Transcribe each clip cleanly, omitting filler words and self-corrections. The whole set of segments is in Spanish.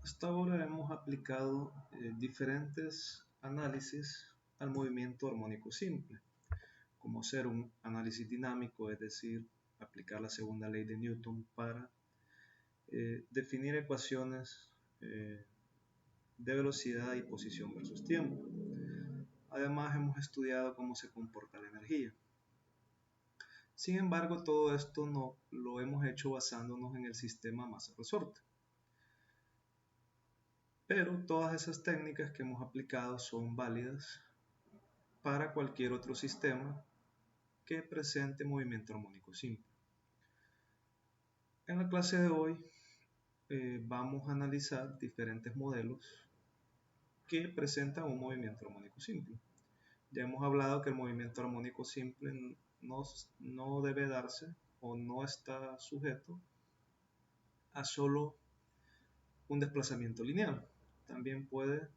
Hasta ahora hemos aplicado diferentes análisis al movimiento armónico simple, como ser un análisis dinámico, es decir, aplicar la segunda ley de Newton para definir ecuaciones de velocidad y posición versus tiempo. Además, hemos estudiado cómo se comporta la energía. Sin embargo, todo esto no lo hemos hecho basándonos en el sistema masa-resorte. Pero todas esas técnicas que hemos aplicado son válidas para cualquier otro sistema que presente movimiento armónico simple. En la clase de hoy vamos a analizar diferentes modelos que presentan un movimiento armónico simple. Ya hemos hablado que el movimiento armónico simple no debe darse o no está sujeto a solo un desplazamiento lineal. También puede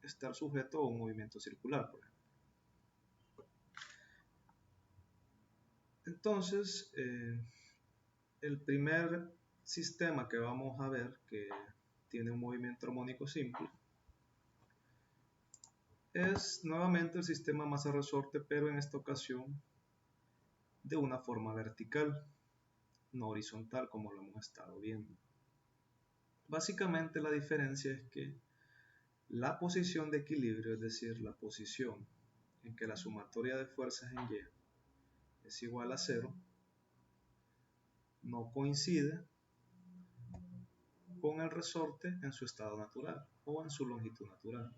estar sujeto a un movimiento circular, por ejemplo. Entonces, el primer sistema que vamos a ver que tiene un movimiento armónico simple es nuevamente el sistema masa-resorte, pero en esta ocasión de una forma vertical, no horizontal como lo hemos estado viendo. Básicamente la diferencia es que la posición de equilibrio, es decir, la posición en que la sumatoria de fuerzas en Y es igual a 0, no coincide con el resorte en su estado natural o en su longitud natural,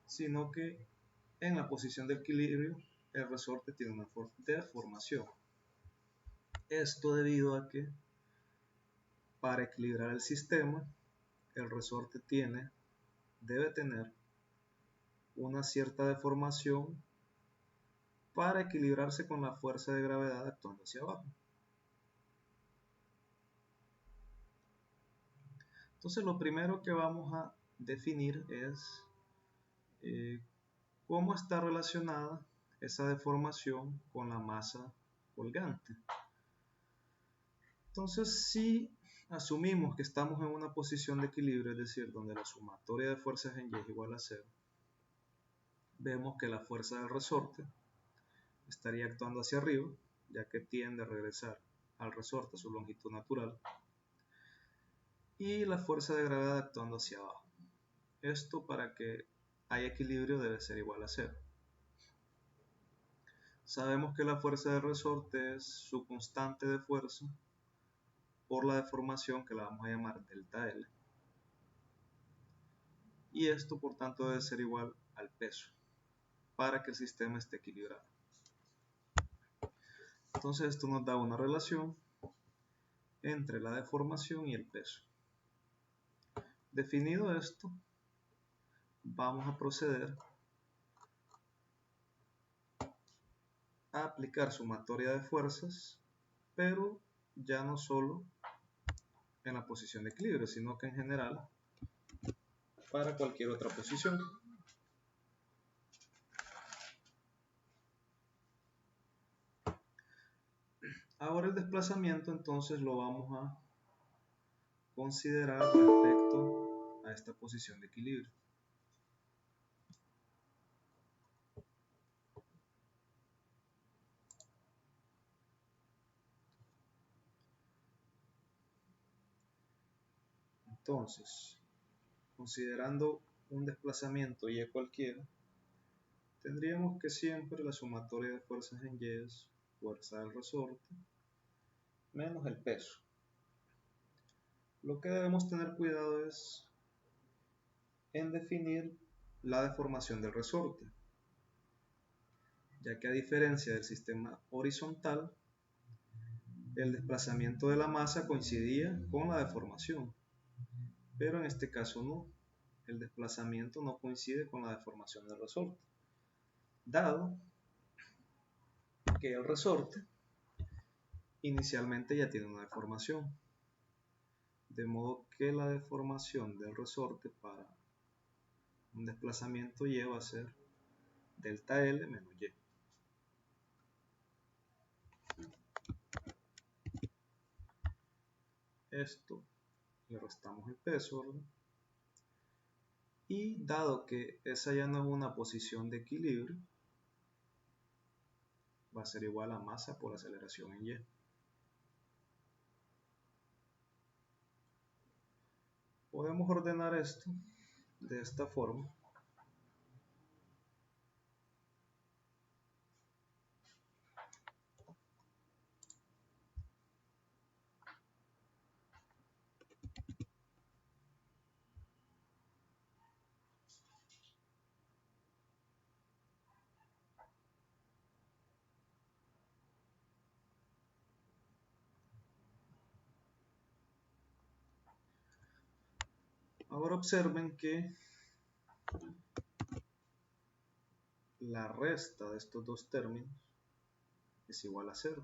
sino que en la posición de equilibrio el resorte tiene una deformación. Esto debido a que para equilibrar el sistema el resorte debe tener una cierta deformación para equilibrarse con la fuerza de gravedad actuando hacia abajo. Entonces lo primero que vamos a definir es cómo está relacionada esa deformación con la masa colgante. Entonces, si asumimos que estamos en una posición de equilibrio, es decir, donde la sumatoria de fuerzas en Y es igual a 0, vemos que la fuerza del resorte estaría actuando hacia arriba, ya que tiende a regresar al resorte a su longitud natural, y la fuerza de gravedad actuando hacia abajo. Esto, para que haya equilibrio, debe ser igual a 0. Sabemos que la fuerza del resorte es su constante de fuerza por la deformación, que la vamos a llamar delta L, y esto por tanto debe ser igual al peso para que el sistema esté equilibrado. Entonces esto nos da una relación entre la deformación y el peso. Definido esto, vamos a proceder a aplicar sumatoria de fuerzas, pero ya no solo en la posición de equilibrio, sino que en general para cualquier otra posición. Ahora el desplazamiento entonces lo vamos a considerar respecto a esta posición de equilibrio. Entonces, considerando un desplazamiento y cualquiera, tendríamos que siempre la sumatoria de fuerzas en Y es fuerza del resorte menos el peso. Lo que debemos tener cuidado es en definir la deformación del resorte, ya que a diferencia del sistema horizontal, el desplazamiento de la masa coincidía con la deformación, pero en este caso no, el desplazamiento no coincide con la deformación del resorte, dado que el resorte inicialmente ya tiene una deformación, de modo que la deformación del resorte para un desplazamiento Y va a ser delta L menos Y. Esto le restamos el peso, ¿verdad? Y dado que esa ya no es una posición de equilibrio, va a ser igual a masa por aceleración en Y. Podemos ordenar esto de esta forma. Ahora observen que la resta de estos dos términos es igual a 0.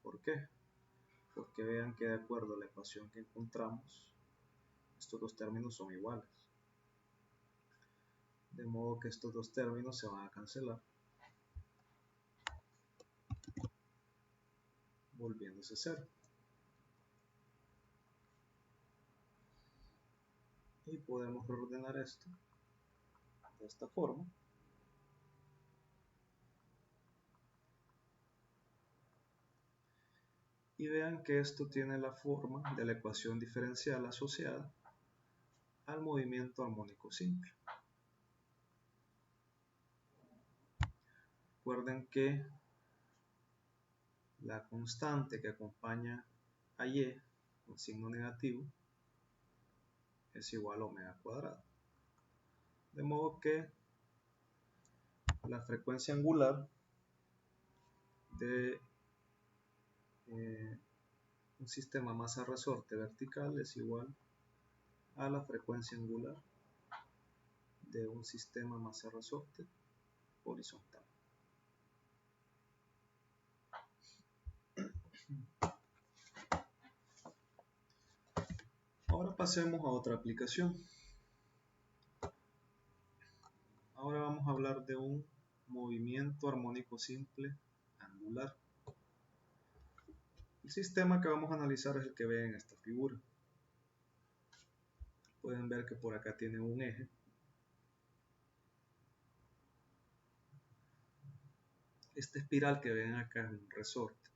¿Por qué? Porque vean que de acuerdo a la ecuación que encontramos, estos dos términos son iguales. De modo que estos dos términos se van a cancelar, volviéndose 0. Y podemos reordenar esto de esta forma. Y vean que esto tiene la forma de la ecuación diferencial asociada al movimiento armónico simple. Recuerden que la constante que acompaña a y con signo negativo es igual a omega cuadrado. De modo que la frecuencia angular de un sistema masa-resorte vertical es igual a la frecuencia angular de un sistema masa-resorte horizontal. Ahora pasemos a otra aplicación. Ahora vamos a hablar de un movimiento armónico simple angular. El sistema que vamos a analizar es el que ven en esta figura. Pueden ver que por acá tiene un eje. Esta espiral que ven acá es un resorte.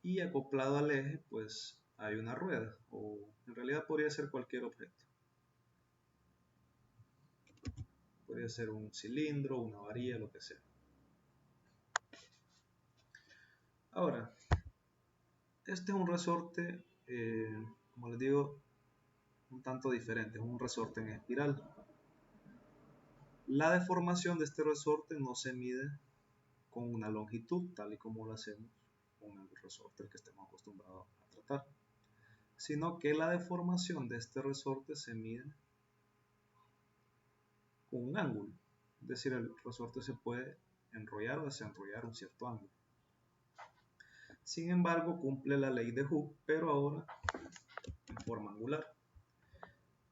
Y acoplado al eje pues hay una rueda, o en realidad podría ser cualquier objeto. Podría ser un cilindro, una varilla, lo que sea. Ahora, este es un resorte, como les digo, un tanto diferente, es un resorte en espiral. La deformación de este resorte no se mide con una longitud, tal y como lo hacemos con el resorte que estemos acostumbrados a tratar, sino que la deformación de este resorte se mide con un ángulo. Es decir, el resorte se puede enrollar o desenrollar un cierto ángulo. Sin embargo, cumple la ley de Hooke, pero ahora en forma angular.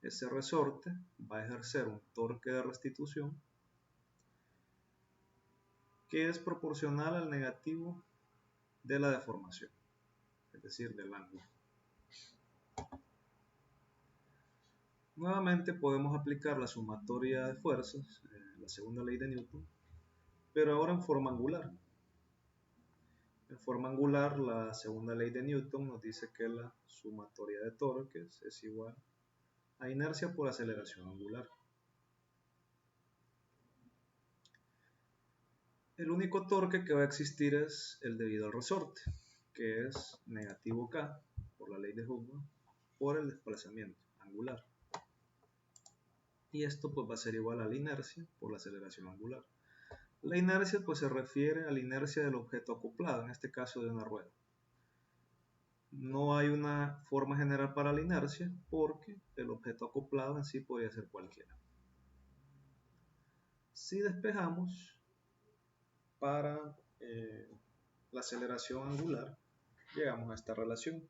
Ese resorte va a ejercer un torque de restitución que es proporcional al negativo de la deformación, es decir, del ángulo. Nuevamente podemos aplicar la sumatoria de fuerzas, la segunda ley de Newton, pero ahora en forma angular. En forma angular, la segunda ley de Newton nos dice que la sumatoria de torques es igual a inercia por aceleración angular. El único torque que va a existir es el debido al resorte, que es negativo K, por la ley de Hooke, por el desplazamiento angular. Y esto pues va a ser igual a la inercia por la aceleración angular. La inercia pues se refiere a la inercia del objeto acoplado, en este caso de una rueda. No hay una forma general para la inercia porque el objeto acoplado en sí podría ser cualquiera. Si despejamos para la aceleración angular, llegamos a esta relación.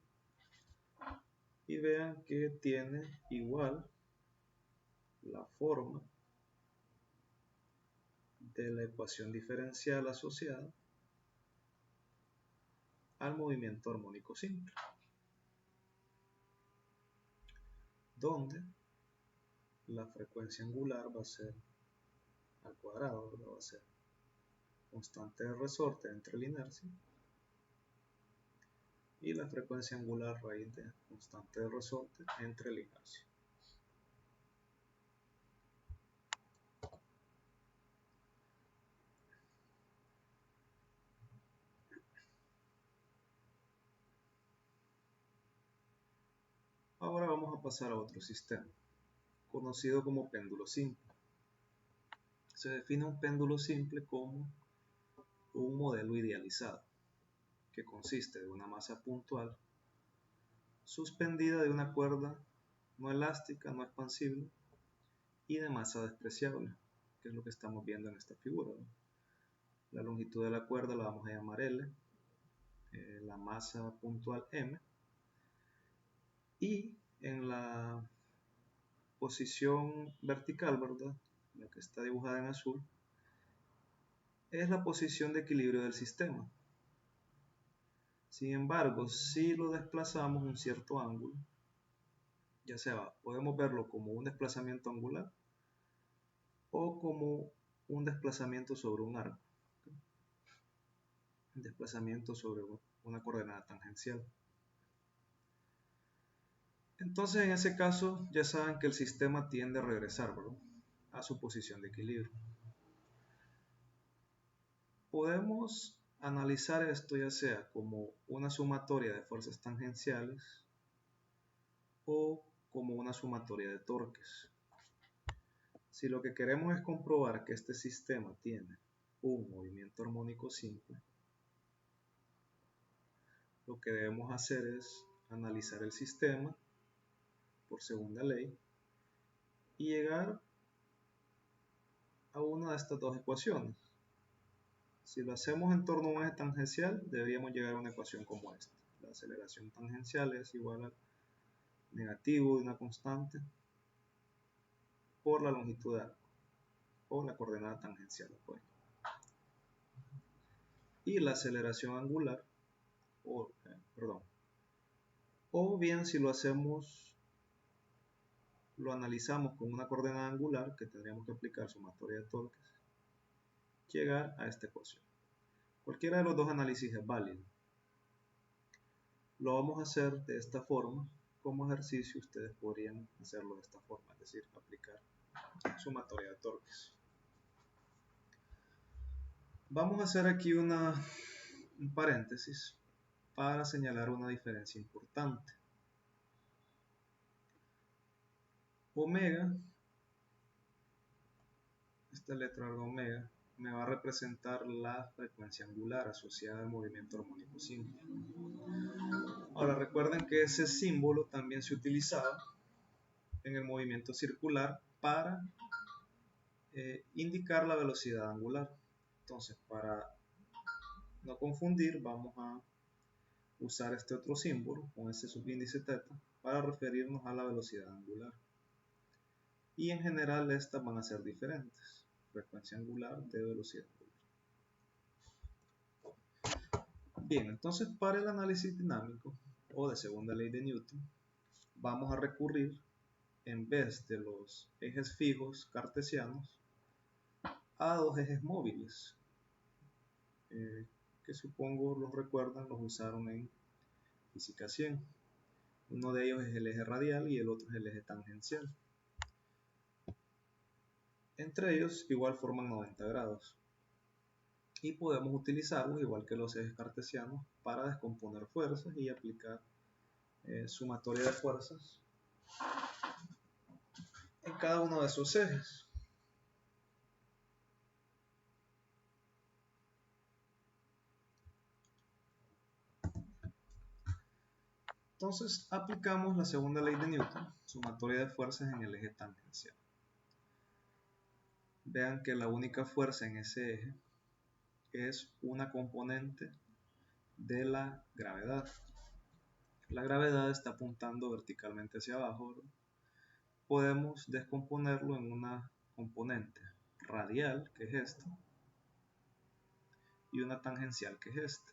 Y vean que tiene igual la forma de la ecuación diferencial asociada al movimiento armónico simple. donde la frecuencia angular va a ser al cuadrado, ¿verdad? Va a ser constante de resorte entre la inercia y la frecuencia angular raíz de constante de resorte entre la inercia. Ahora vamos a pasar a otro sistema, conocido como péndulo simple. Se define un péndulo simple como un modelo idealizado, que consiste de una masa puntual suspendida de una cuerda no elástica, no expansible y de masa despreciable, que es lo que estamos viendo en esta figura, ¿no? La longitud de la cuerda la vamos a llamar L, la masa puntual M, y en la posición vertical, ¿verdad? La que está dibujada en azul, es la posición de equilibrio del sistema. Sin embargo, si lo desplazamos un cierto ángulo, ya sea podemos verlo como un desplazamiento angular o como un desplazamiento sobre un arco, un desplazamiento sobre una coordenada tangencial. Entonces, en ese caso, ya saben que el sistema tiende a regresar, ¿verdad?, a su posición de equilibrio. Podemos analizar esto ya sea como una sumatoria de fuerzas tangenciales o como una sumatoria de torques. Si lo que queremos es comprobar que este sistema tiene un movimiento armónico simple, lo que debemos hacer es analizar el sistema por segunda ley y llegar a una de estas dos ecuaciones. Si lo hacemos en torno a un eje tangencial, deberíamos llegar a una ecuación como esta. La aceleración tangencial es igual al negativo de una constante por la longitud de arco, o la coordenada tangencial, pues. Y la aceleración angular, o bien si lo analizamos con una coordenada angular, que tendríamos que aplicar sumatoria de torques, llegar a esta ecuación. Cualquiera de los dos análisis es válido. Lo vamos a hacer de esta forma. Como ejercicio ustedes podrían hacerlo de esta forma, es decir, aplicar sumatoria de torques. Vamos a hacer aquí un paréntesis para señalar una diferencia importante. Omega, esta letra omega, me va a representar la frecuencia angular asociada al movimiento armónico simple. Ahora recuerden que ese símbolo también se utilizaba en el movimiento circular para indicar la velocidad angular. Entonces, para no confundir, vamos a usar este otro símbolo con ese subíndice θ para referirnos a la velocidad angular. Y en general estas van a ser diferentes: frecuencia angular de velocidad angular. Bien, entonces para el análisis dinámico o de segunda ley de Newton, vamos a recurrir, en vez de los ejes fijos cartesianos, a dos ejes móviles, que supongo los recuerdan, los usaron en física 100. Uno de ellos es el eje radial y el otro es el eje tangencial. Entre ellos igual forman 90 grados. Y podemos utilizarlos, igual que los ejes cartesianos, para descomponer fuerzas y aplicar sumatoria de fuerzas en cada uno de esos ejes. Entonces aplicamos la segunda ley de Newton, sumatoria de fuerzas en el eje tangencial. Vean que la única fuerza en ese eje es una componente de la gravedad. La gravedad está apuntando verticalmente hacia abajo, ¿verdad? Podemos descomponerlo en una componente radial, que es esta, y una tangencial, que es esta.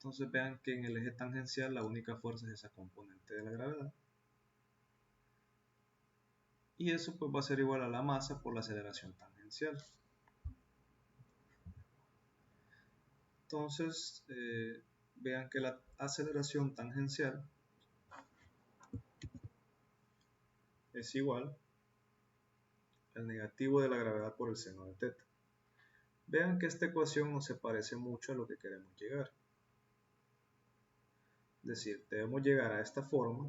Entonces vean que en el eje tangencial la única fuerza es esa componente de la gravedad. Y eso pues va a ser igual a la masa por la aceleración tangencial. Entonces vean que la aceleración tangencial es igual al negativo de la gravedad por el seno de teta. Vean que esta ecuación no se parece mucho a lo que queremos llegar. Es decir, debemos llegar a esta forma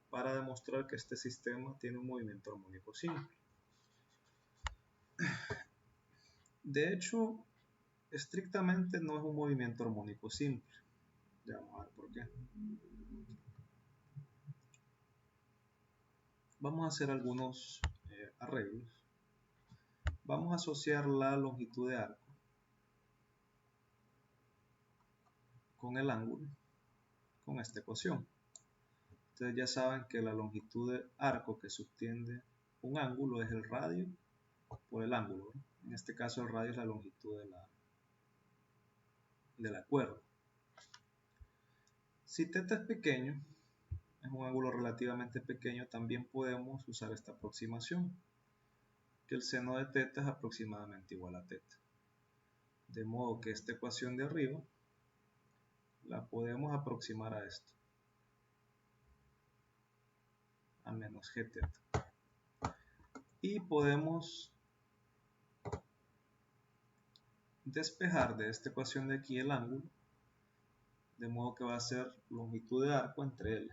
para demostrar que este sistema tiene un movimiento armónico simple. De hecho, estrictamente no es un movimiento armónico simple. Ya vamos a ver por qué. Vamos a hacer algunos arreglos. Vamos a asociar la longitud de arco con el ángulo, con esta ecuación. Ustedes ya saben que la longitud de arco que subtiende un ángulo es el radio por el ángulo, ¿no? En este caso el radio es la longitud de la cuerda. Si θ es pequeño, es un ángulo relativamente pequeño, también podemos usar esta aproximación, que el seno de θ es aproximadamente igual a θ. De modo que esta ecuación de arriba la podemos aproximar a esto, a menos gθ. Y podemos despejar de esta ecuación de aquí el ángulo, de modo que va a ser longitud de arco entre L.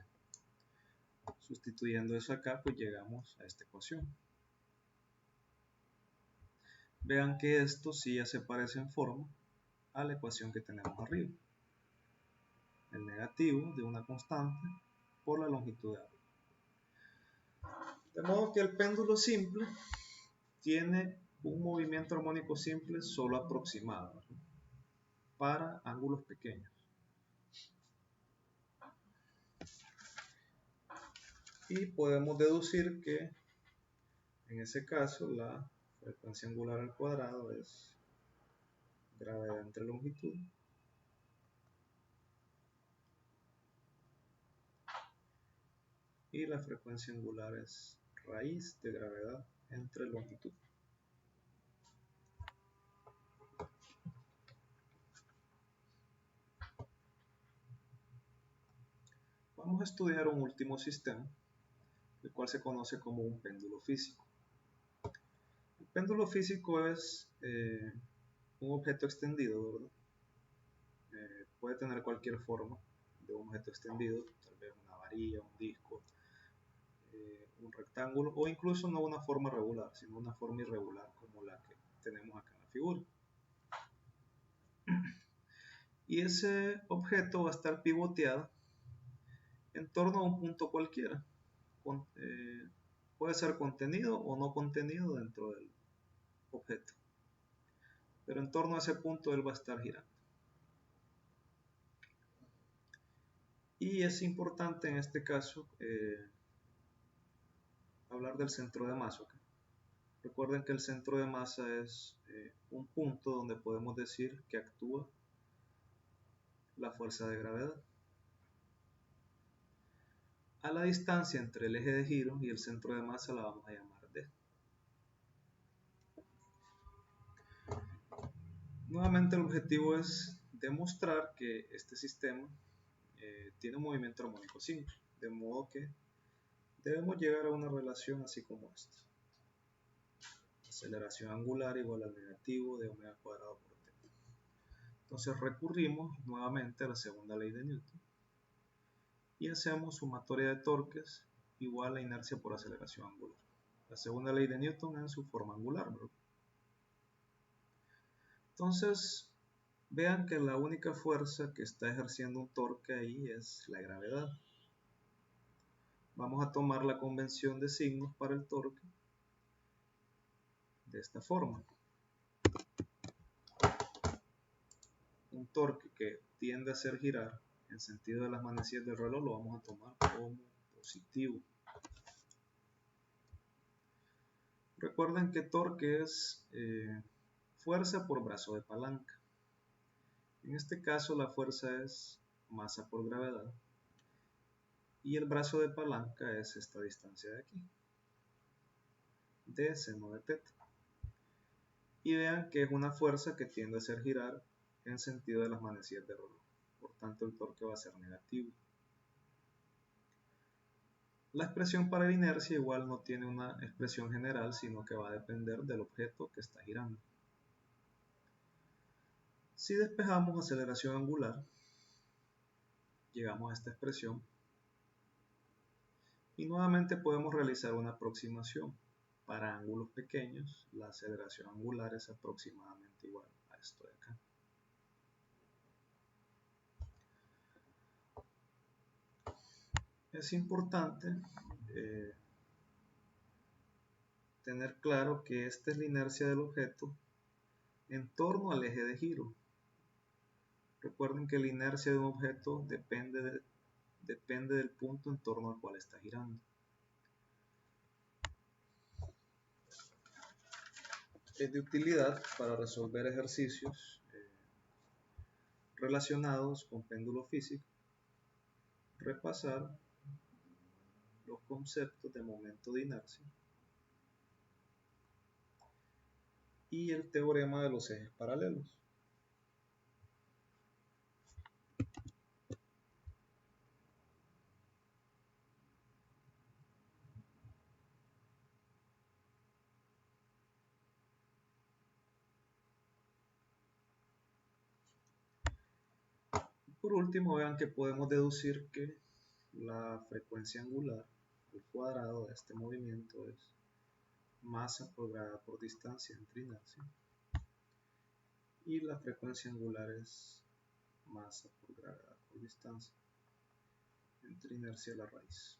Sustituyendo eso acá, pues llegamos a esta ecuación. Vean que esto sí ya se parece en forma a la ecuación que tenemos arriba. El negativo de una constante por la longitud de arco. De modo que el péndulo simple tiene un movimiento armónico simple solo aproximado, ¿no?, para ángulos pequeños. Y podemos deducir que en ese caso la frecuencia angular al cuadrado es gravedad entre longitud y la frecuencia angular es raíz de gravedad entre longitud. Vamos a estudiar un último sistema, el cual se conoce como un péndulo físico. El péndulo físico es un objeto extendido, ¿verdad? Puede tener cualquier forma de un objeto extendido, tal vez una varilla, un disco, un rectángulo, o incluso no una forma regular, sino una forma irregular como la que tenemos acá en la figura. Y ese objeto va a estar pivoteado en torno a un punto cualquiera. Puede ser contenido o no contenido dentro del objeto, pero en torno a ese punto él va a estar girando. Y es importante en este caso hablar del centro de masa. ¿Okay? Recuerden que el centro de masa es un punto donde podemos decir que actúa la fuerza de gravedad. A la distancia entre el eje de giro y el centro de masa la vamos a llamar D. Nuevamente el objetivo es demostrar que este sistema tiene un movimiento armónico simple, de modo que debemos llegar a una relación así como esta. Aceleración angular igual al negativo de omega cuadrado por θ. Entonces recurrimos nuevamente a la segunda ley de Newton y hacemos sumatoria de torques igual a inercia por aceleración angular. La segunda ley de Newton en su forma angular, ¿verdad? Entonces vean que la única fuerza que está ejerciendo un torque ahí es la gravedad. Vamos a tomar la convención de signos para el torque de esta forma. Un torque que tiende a hacer girar en sentido de las manecillas del reloj lo vamos a tomar como positivo. Recuerden que torque es fuerza por brazo de palanca. En este caso la fuerza es masa por gravedad, y el brazo de palanca es esta distancia de aquí, d seno de teta. Y vean que es una fuerza que tiende a hacer girar en sentido de las manecillas de reloj, por tanto el torque va a ser negativo. La expresión para la inercia igual no tiene una expresión general, sino que va a depender del objeto que está girando. Si despejamos aceleración angular, llegamos a esta expresión y nuevamente podemos realizar una aproximación. Para ángulos pequeños, la aceleración angular es aproximadamente igual a esto de acá. Es importante tener claro que esta es la inercia del objeto en torno al eje de giro. Recuerden que la inercia de un objeto depende del punto en torno al cual está girando. Es de utilidad para resolver ejercicios relacionados con péndulo físico, repasar los conceptos de momento de inercia y el teorema de los ejes paralelos. Por último, vean que podemos deducir que la frecuencia angular al cuadrado de este movimiento es masa por grado por distancia entre inercia, y la frecuencia angular es masa por gravedad por distancia entre inercia a la raíz.